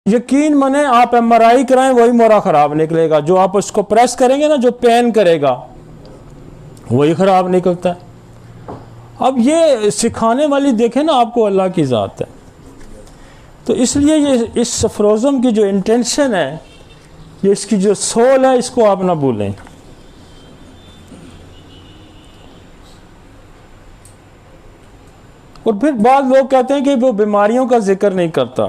यकीन माने आप एमआरआई कराएं वही मोरा खराब निकलेगा, जो आप उसको प्रेस करेंगे ना, जो पेन करेगा वही खराब निकलता है। अब ये सिखाने वाली देखें ना आपको अल्लाह की ज़ात है। तो इसलिए ये इस अफरोज़म की जो इंटेंशन है, ये इसकी जो सोल है, इसको आप ना भूलें। और फिर बाद लोग कहते हैं कि वो बीमारियों का जिक्र नहीं करता।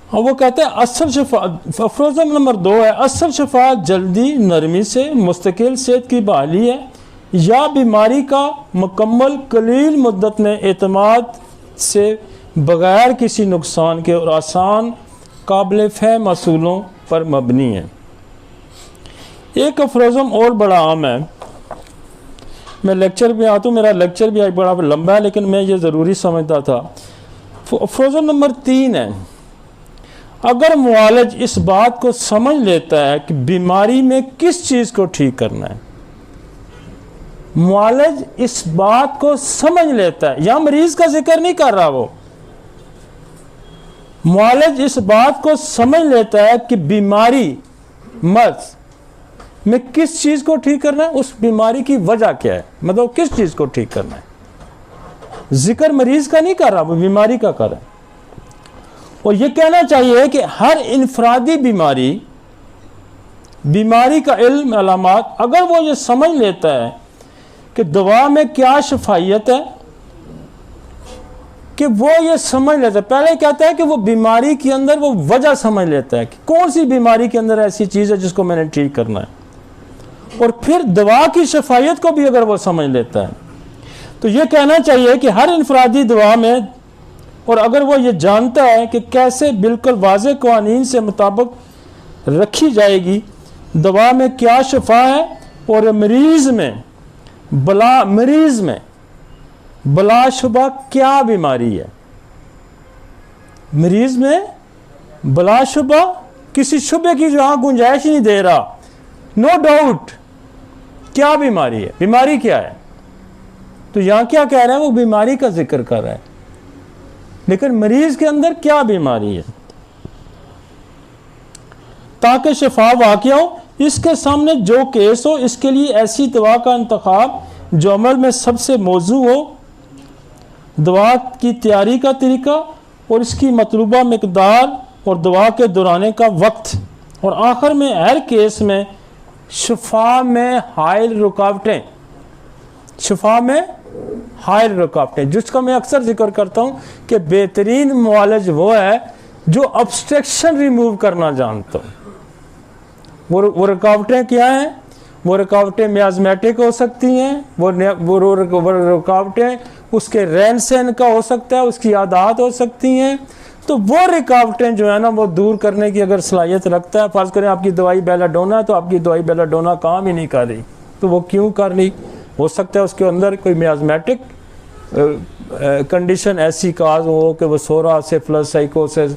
और वो कहते हैं असल शफा, अफरोज़म नंबर 2 है, असल शफा जल्दी नरमी से मुस्तकिल सेहत की बहाली है या बीमारी का मुकम्मल कलील मुद्दत में एतमाद से बगैर किसी नुकसान के और आसान काबिल फ़हम असूलों पर मबनी है। एक अफरोज़म और बड़ा आम है, मैं लेक्चर पे आता हूँ, मेरा लेक्चर भी बड़ा लंबा है लेकिन मैं ये ज़रूरी समझता था। अफरोज़म नंबर 3 है, अगर मुआलिज इस बात को समझ लेता है कि बीमारी में किस चीज़ को ठीक करना है, मुआलिज इस बात को समझ लेता है, या मरीज का जिक्र नहीं कर रहा, वो मुआलिज इस बात को समझ लेता है कि बीमारी मर्ज में किस चीज़ को ठीक करना है, उस बीमारी की वजह क्या है, मतलब किस चीज़ को ठीक करना है। जिक्र मरीज का नहीं कर रहा, वो बीमारी का कर रहा है। और ये कहना चाहिए कि हर इनफरादी बीमारी का इल्म अलामात, अगर वो ये समझ लेता है कि दवा में क्या शफायत है, कि वो ये समझ लेता है, पहले कहता है कि वो बीमारी के अंदर वो वजह समझ लेता है कि कौन सी बीमारी के अंदर ऐसी चीज़ है जिसको मैंने ठीक करना है, और फिर दवा की शफायत को भी अगर वो समझ लेता है, तो ये कहना चाहिए कि हर इनफरादी दवा में, और अगर वो ये जानता है कि कैसे बिल्कुल वाज़ेह क़वानीन से मुताबिक रखी जाएगी दवा में क्या शफा है, और मरीज़ में बलाशुबा क्या बीमारी है, मरीज़ में बलाशुबा किसी शुबे की जहाँ गुंजाइश नहीं दे रहा, नो डाउट क्या बीमारी है, बीमारी क्या है। तो यहाँ क्या कह रहा है, वो बीमारी का जिक्र कर रहा है, लेकिन मरीज के अंदर क्या बीमारी है, ताकि शफा वाक़या हो, इसके सामने जो केस हो, इसके लिए ऐसी दवा का इंतखाब जो अमल में सबसे मौजू हो, दवा की तैयारी का तरीका और इसकी मतलूबा मिकदार और दवा के दौराने का वक्त, और आखिर में हर केस में शफा में हायल रुकावटें, जिसका मैं अक्सर जिक्र करता हूँ कि बेहतरीन मुआलिज वो है जो ऑब्स्ट्रक्शन रिमूव करना जानता हो। वो रुकावटें क्या हैं? वो रुकावटें मियाज़मेटिक हो सकती हैं, वो रुकावटें उसके रहन सहन का हो सकता है, उसकी आदत हो सकती हैं। तो वो रुकावटें जो है ना, वो दूर करने की अगर सलाहियत रखता है, फ़र्ज़ करें आपकी दवाई बेलाडोना है, तो आपकी दवाई बेलाडोना काम ही नहीं कर रही, तो वो क्यों कर रही, हो सकता है उसके अंदर कोई मियाज़मेटिक कंडीशन ऐसी काज हो कि वो सोरा सिफिलिस साइकोसिस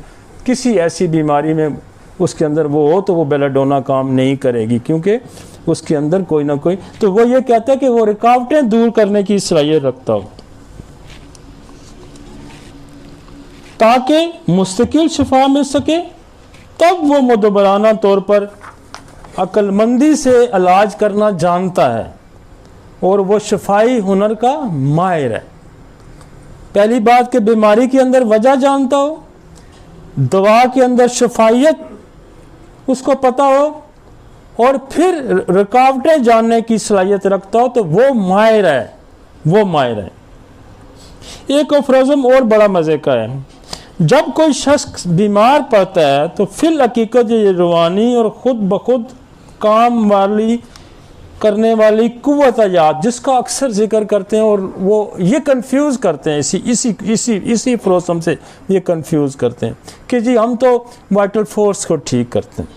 किसी ऐसी बीमारी में उसके अंदर वो हो, तो वो बेलाडोना काम नहीं करेगी क्योंकि उसके अंदर कोई ना कोई। तो वो ये कहता है कि वो रुकावटें दूर करने की सलाहियत रखता हो ताकि मुस्तकिल शफा मिल सके, तब वो मुदबराना तौर पर अक्लमंदी से इलाज करना जानता है और वो शफाई हुनर का माहिर है। पहली बात कि बीमारी के अंदर वजह जानता हो, दवा के अंदर शफायत उसको पता हो, और फिर रुकावटें जानने की सलाहियत रखता हो, तो वो माहिर है। एक अफरोज़म और बड़ा मज़े का है, जब कोई शख्स बीमार पड़ता है तो फिल हकीकत ये रूहानी और ख़ुद ब खुद काम करने वाली कुव्वत याद, जिसका अक्सर जिक्र करते हैं, और वो ये कंफ्यूज करते हैं, इसी अफरोज़म से ये कंफ्यूज करते हैं कि जी हम तो वाइटल फोर्स को ठीक करते हैं।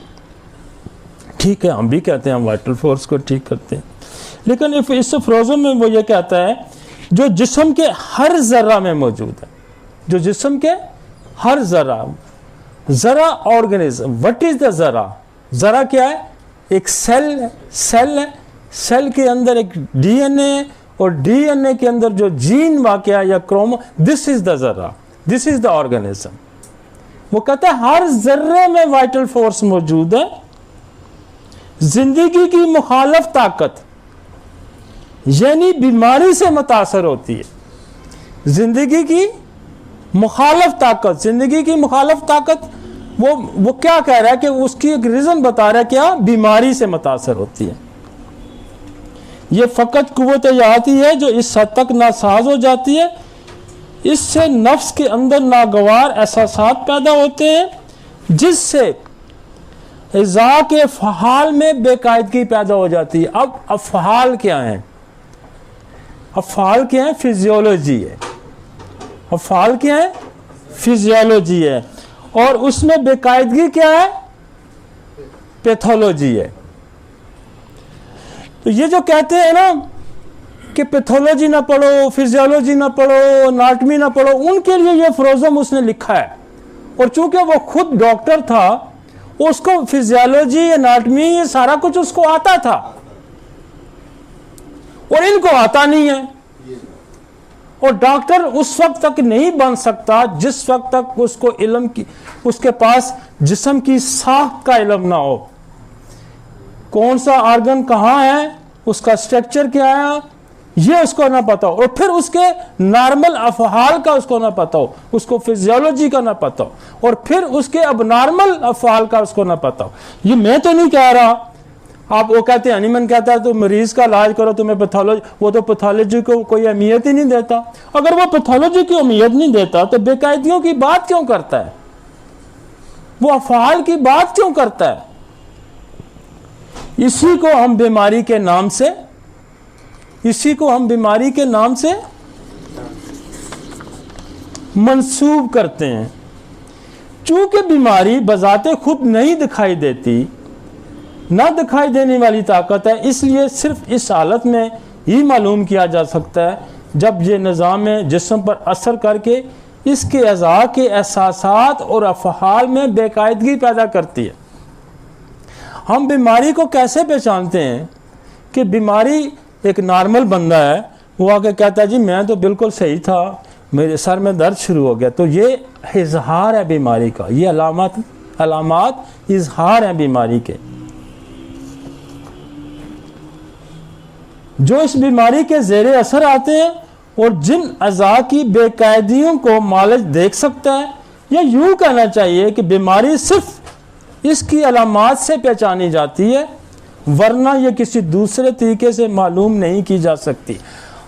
ठीक है, हम भी कहते हैं हम वाइटल फोर्स को ठीक करते हैं, लेकिन इस अफरोज़म में वो ये कहता है जो जिस्म के हर ज़र्रा में मौजूद है, जो जिस्म के हर ज़रा ऑर्गेनिज्म। व्हाट इज़ द ज़रा क्या है? एक सेल है, सेल के अंदर एक डीएनए और डीएनए के अंदर जो जीन वाकया या क्रोमो, दिस इज द जर्रा, दिस इज द ऑर्गेनिज्म। वो कहता है हर जर्रे में वाइटल फोर्स मौजूद है। जिंदगी की मुखालफ ताकत यानी बीमारी से मुतासर होती है। जिंदगी की मुखालफ ताकत, जिंदगी की मुखालफ ताकत वो क्या कह रहा है कि उसकी एक रीजन बता रहा है, क्या बीमारी से मुतासर होती है। ये फकत कुव्वत याती है जो इस हद तक नासाज हो जाती है, इससे नफ्स के अंदर नागवार एहसासात पैदा होते हैं जिससे इज़ा के फ़हाल में बेकायदगी पैदा हो जाती है। अब अफ़हाल क्या है? अफ़हाल क्या है? फिजियोलॉजी है। अफ़हाल क्या है? फिजियोलॉजी है। और उसमें बेकायदगी क्या है? पैथोलॉजी है। तो ये जो कहते हैं ना कि पैथोलॉजी ना पढ़ो, फिजियोलॉजी ना पढ़ो, एनाटॉमी ना पढ़ो, उनके लिए ये फ्रोजम उसने लिखा है। और चूंकि वो खुद डॉक्टर था, उसको फिजियोलॉजी, एनाटॉमी, ये सारा कुछ उसको आता था और इनको आता नहीं है। और डॉक्टर उस वक्त तक नहीं बन सकता जिस वक्त तक उसको इल्म की, उसके पास जिस्म की साख का इल्म ना हो। कौन सा ऑर्गन कहाँ है, उसका स्ट्रक्चर क्या है, ये उसको ना पता हो। और फिर उसके नॉर्मल अफ़हाल का उसको ना पता हो, उसको फिजियोलॉजी का ना पता हो, और फिर उसके अब नॉर्मल अफ़हाल का उसको ना पता हो। ये मैं तो नहीं कह रहा। आप वो कहते हैं, हनीमन कहता है तो मरीज का इलाज करो, तुम्हें पैथोलॉजी, वो तो पैथोलॉजी को कोई अहमियत ही नहीं देता। अगर वो पैथोलॉजी की अहमियत नहीं देता तो बेकायदियों की बात क्यों करता है? वो अफ़हाल की बात क्यों करता है? इसी को हम बीमारी के नाम से, इसी को हम बीमारी के नाम से मंसूब करते हैं। चूंकि बीमारी बजाते खुद नहीं दिखाई देती, ना दिखाई देने वाली ताकत है, इसलिए सिर्फ इस हालत में ही मालूम किया जा सकता है जब ये निज़ाम जिस्म पर असर करके इसके अज़ा के एहसासात और अफ़हाल में बेकायदगी पैदा करती है। हम बीमारी को कैसे पहचानते हैं कि बीमारी एक नॉर्मल बंदा है, वो आके कहता है जी मैं तो बिल्कुल सही था, मेरे सर में दर्द शुरू हो गया, तो ये इजहार है बीमारी का, ये अलामात इजहार है बीमारी के। जो इस बीमारी के ज़ेरे असर आते हैं और जिन अज़ा की बेकायदियों को मालिज देख सकता है, या यूँ कहना चाहिए कि बीमारी सिर्फ इसकी अलामात से पहचानी जाती है, वरना यह किसी दूसरे तरीके से मालूम नहीं की जा सकती।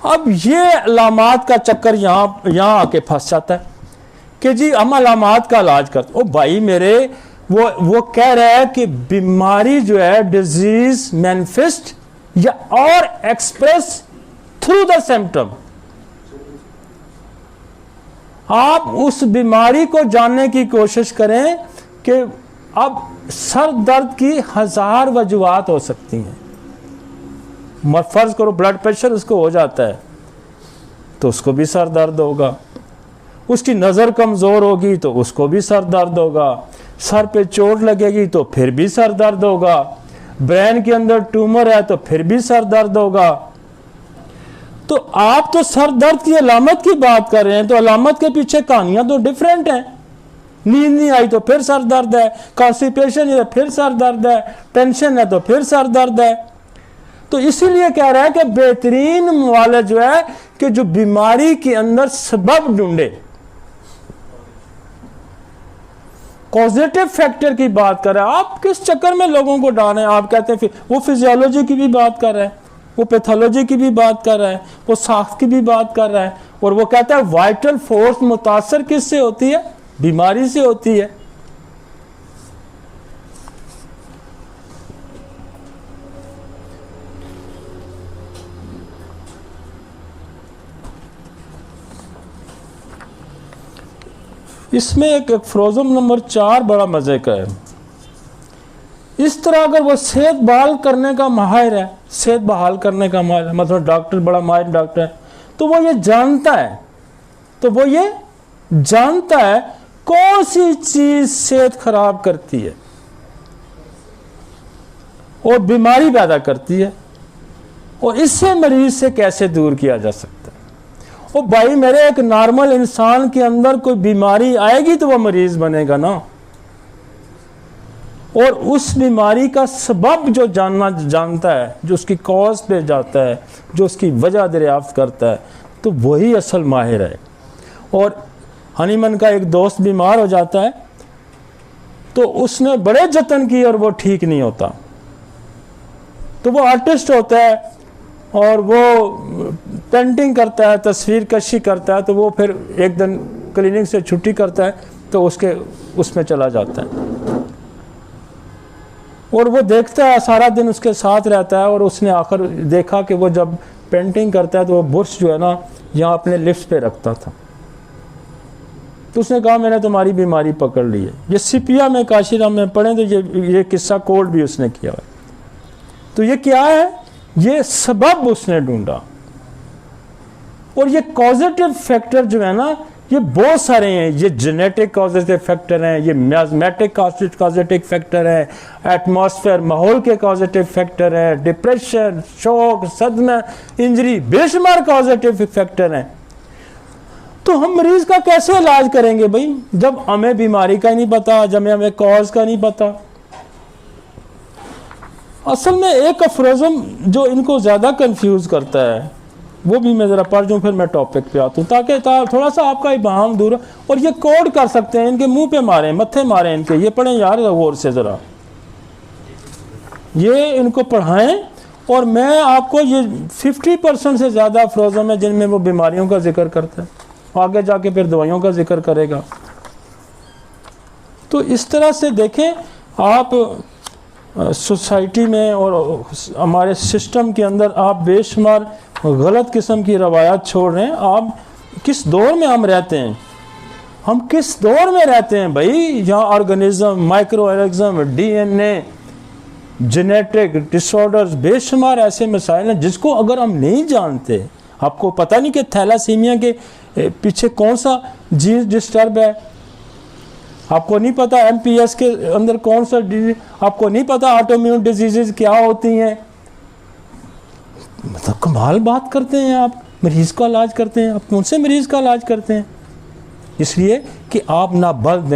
अब ये अलामात का चक्कर यहाँ आके फंस जाता है कि जी हम अलामात का इलाज करते। ओ भाई मेरे, वो कह रहा है कि बीमारी जो है डिजीज मैनिफेस्ट या और एक्सप्रेस थ्रू द सिम्टम। आप उस बीमारी को जानने की कोशिश करें कि अब सर दर्द की 1000 वजूहात हो सकती हैं। फर्ज करो ब्लड प्रेशर उसको हो जाता है तो उसको भी सर दर्द होगा, उसकी नज़र कमज़ोर होगी तो उसको भी सर दर्द होगा, सर पे चोट लगेगी तो फिर भी सर दर्द होगा, ब्रेन के अंदर ट्यूमर है तो फिर भी सर दर्द होगा। तो आप तो सर दर्द की अलामत की बात कर रहे हैं, तो अलामत के पीछे कहानियां तो डिफरेंट हैं। नींद नहीं आई तो फिर सर दर्द है, कॉन्स्टिपेशन है फिर सर दर्द है, टेंशन है तो फिर सर दर्द है। तो इसीलिए कह रहा है कि बेहतरीन वाला जो है कि जो बीमारी के अंदर सबब ढूंढे, पॉजिटिव फैक्टर की बात कर रहा है। आप किस चक्कर में लोगों को डाल रहे हैं? आप कहते हैं वो फिजियोलॉजी की भी बात कर रहा है, वो पैथोलॉजी की भी बात कर रहा है, वो साख्त की भी बात कर रहा है, और वो कहता है वाइटल फोर्स मुतासर किससे होती है? बीमारी से होती है। इसमें एक फ्रोजम नंबर 4 बड़ा मजे का है। इस तरह अगर वो सेहत बहाल करने का माहिर है, सेहत बहाल करने का माहिर है, मतलब डॉक्टर बड़ा माहिर डॉक्टर है, तो वो ये जानता है, तो वो ये जानता है कौन सी चीज सेहत खराब करती है और बीमारी पैदा करती है। और इससे मरीज से कैसे दूर किया जा सकता है। और भाई मेरे, एक नॉर्मल इंसान के अंदर कोई बीमारी आएगी तो वो मरीज बनेगा ना, और उस बीमारी का सबब जो जानता है, जो उसकी कॉज पे जाता है, जो उसकी वजह दरियाफ्त करता है, तो वही असल माहिर है। और हनीमन का एक दोस्त बीमार हो जाता है तो उसने बड़े जतन किए और वो ठीक नहीं होता, तो वो आर्टिस्ट होता है और वो पेंटिंग करता है, तस्वीर कशी करता है, तो वो फिर एक दिन क्लिनिक से छुट्टी करता है तो उसमें चला जाता है और वो देखता है, सारा दिन उसके साथ रहता है। और उसने आखिर देखा कि वो जब पेंटिंग करता है तो वो बुर्श जो है ना यहाँ अपने लिप्स पे रखता था। तो उसने कहा मैंने तुम्हारी बीमारी पकड़ ली है। ये सिपिया में काशीराम में पढ़ें तो ये किस्सा कोड भी उसने किया है। तो ये क्या है, ये सबब उसने ढूंढा। और ये कॉजेटिव फैक्टर जो है ना, ये बहुत सारे हैं। ये जेनेटिक कॉजेटिव फैक्टर हैं, ये मियाज़मेटिक कॉजेटिव फैक्टर हैं, एटमॉस्फेयर माहौल के कॉजेटिव फैक्टर हैं, डिप्रेशन, शोक, सदमा, इंजरी, बेशुमार कॉजेटिव फैक्टर हैं। तो हम मरीज का कैसे इलाज करेंगे भाई, जब हमें बीमारी का ही नहीं पता, जब हमें कॉज का नहीं पता। असल में एक अफरोज़म जो इनको ज़्यादा कंफ्यूज करता है वो भी मैं ज़रा पढ़ दूँ, फिर मैं टॉपिक पे आता हूँ ताकि थोड़ा सा आपका इबाहम दूर हो। और ये कोड कर सकते हैं, इनके मुंह पे मारें, मत्थे मारें इनके, ये पढ़ें यार गौर से ज़रा, ये इनको पढ़ाएं। और मैं आपको ये 50% से ज़्यादा अफरोज़म है जिनमें वो बीमारियों का जिक्र करता है, आगे जाके फिर दवाइयों का जिक्र करेगा। तो इस तरह से देखें आप सोसाइटी में और हमारे सिस्टम के अंदर आप बेशुमार गलत किस्म की रवायात छोड़ रहे हैं। आप किस दौर में हम रहते हैं, हम किस दौर में रहते हैं भाई, यहाँ organism, micro organism, DNA, genetic disorders, बेशुमार ऐसे मसाइल हैं जिसको अगर हम नहीं जानते, आपको पता नहीं कि थैलासीमिया के पीछे कौन सा जीन डिस्टर्ब है, आपको नहीं पता एमपीएस के अंदर कौन सा डिजीज, आपको नहीं पता ऑटोइम्यून डिजीजेज क्या होती हैं। मतलब कमाल बात करते हैं आप, मरीज का इलाज करते हैं, आप कौन से मरीज का इलाज करते हैं? इसलिए कि आप ना बल दें